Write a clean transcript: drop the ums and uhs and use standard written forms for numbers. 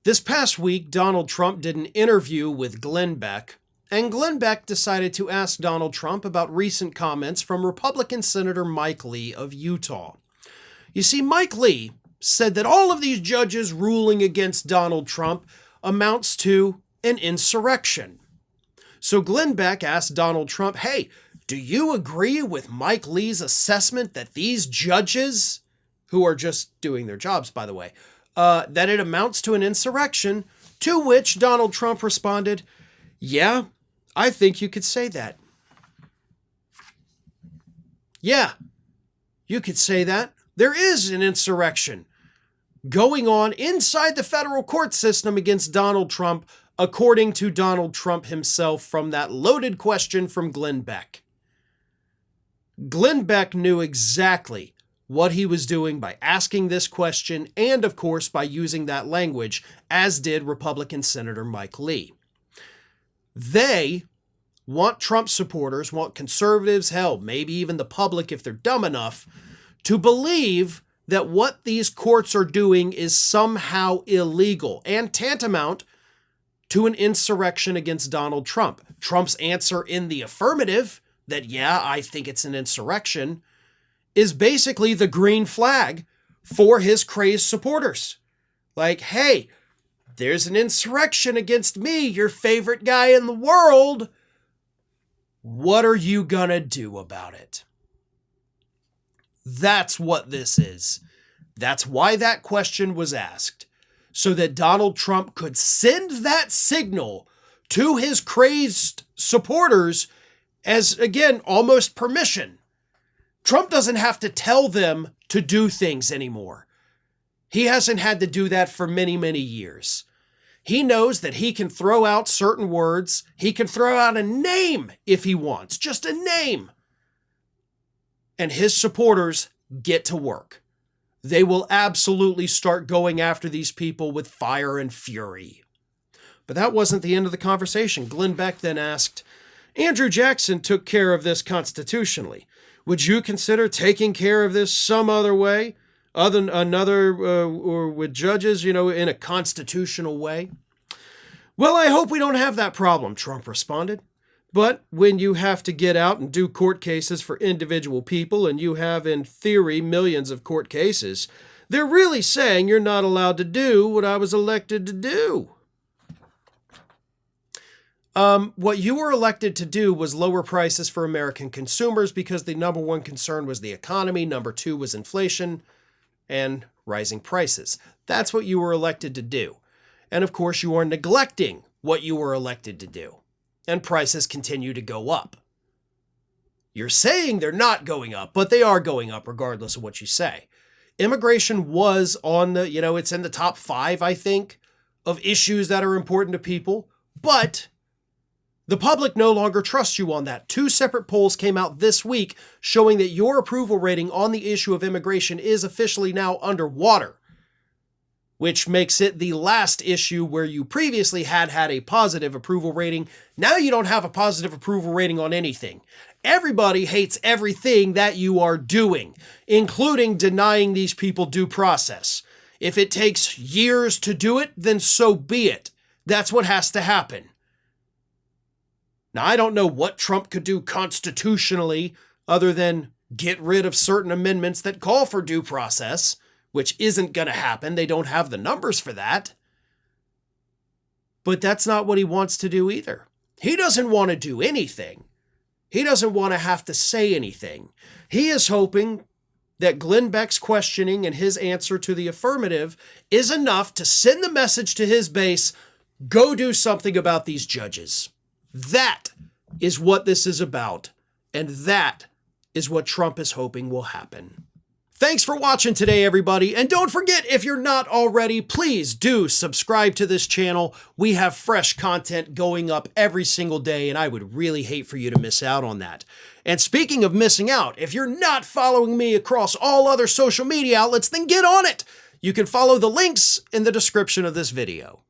This past week, Donald Trump did an interview with Glenn Beck, and Glenn Beck decided to ask Donald Trump about recent comments from Republican Senator Mike Lee of Utah. You see, Mike Lee said that all of these judges ruling against Donald Trump amounts to an insurrection. So Glenn Beck asked Donald Trump, hey, do you agree with Mike Lee's assessment that these judges, who are just doing their jobs, by the way, that it amounts to an insurrection? To which Donald Trump responded, yeah, I think you could say that. Yeah, you could say that. There is an insurrection going on inside the federal court system against Donald Trump, according to Donald Trump himself from that loaded question from Glenn Beck. Glenn Beck knew exactly what he was doing by asking this question and, of course, by using that language, as did Republican Senator Mike Lee. They want Trump supporters, want conservatives, hell, maybe even the public if they're dumb enough, to believe that what these courts are doing is somehow illegal and tantamount to an insurrection against Donald Trump. Trump's answer in the affirmative, that yeah, I think it's an insurrection, is basically the green flag for his crazed supporters. Like, hey, there's an insurrection against me, your favorite guy in the world. What are you gonna do about it? That's what this is. That's why that question was asked, so that Donald Trump could send that signal to his crazed supporters as, again, almost permission. Trump doesn't have to tell them to do things anymore. He hasn't had to do that for many, many years. He knows that he can throw out certain words. He can throw out a name if he wants, just a name. And his supporters get to work. They will absolutely start going after these people with fire and fury. But that wasn't the end of the conversation. Glenn Beck then asked, Andrew Jackson took care of this constitutionally. Would you consider taking care of this some other way, or with judges, in a constitutional way? Well, I hope we don't have that problem, Trump responded. But when you have to get out and do court cases for individual people, and you have, in theory, millions of court cases, they're really saying you're not allowed to do what I was elected to do. What you were elected to do was lower prices for American consumers because the number one concern was the economy, number two was inflation and rising prices. That's what you were elected to do. And of course, you are neglecting what you were elected to do. And prices continue to go up. You're saying they're not going up, but they are going up regardless of what you say. Immigration was on the, it's in the top 5, I think, of issues that are important to people, but the public no longer trusts you on that. 2 separate polls came out this week showing that your approval rating on the issue of immigration is officially now underwater, which makes it the last issue where you previously had a positive approval rating. Now you don't have a positive approval rating on anything. Everybody hates everything that you are doing, including denying these people due process. If it takes years to do it, then so be it. That's what has to happen. Now, I don't know what Trump could do constitutionally other than get rid of certain amendments that call for due process, which isn't going to happen. They don't have the numbers for that. But that's not what he wants to do either. He doesn't want to do anything. He doesn't want to have to say anything. He is hoping that Glenn Beck's questioning and his answer to the affirmative is enough to send the message to his base, go do something about these judges. That is what this is about, and that is what Trump is hoping will happen. Thanks for watching today, everybody, and don't forget, if you're not already, please do subscribe to this channel. We have fresh content going up every single day, and I would really hate for you to miss out on that. And speaking of missing out, if you're not following me across all other social media outlets, then get on it. You can follow the links in the description of this video.